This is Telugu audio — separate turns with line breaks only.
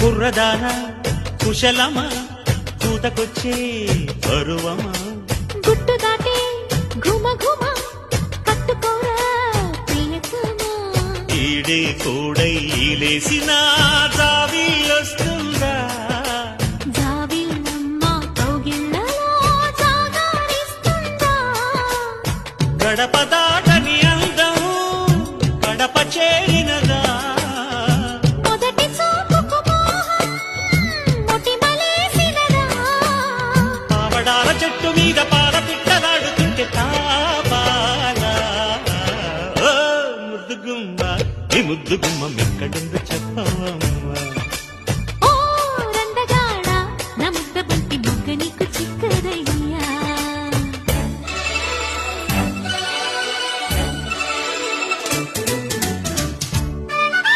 కుర్రదాన కుశలమా కూతకొచ్చే పరువమా
గుట్టు దాటి ఘుమ ఘుమ కట్టుకోరా ప్రియతమా
ఈడే కోడై లేసిన జావిల్లొస్తుందా
జావిల్లమ్మ కౌగిళ్ళలో జాగారిస్తుందా
గడప దాటని అందం గడప చేరినదా
మొదటి చూపుకు మోహం మొటిమలేసినదా
పావడాల చెట్టు మీద పాల పిట్టలాడుతుంటే తాపాలా ఓ ముద్దుగుమ్మ ఈ ముద్దుగుమ్మ ఎక్కడుందో చెప్పవమ్మా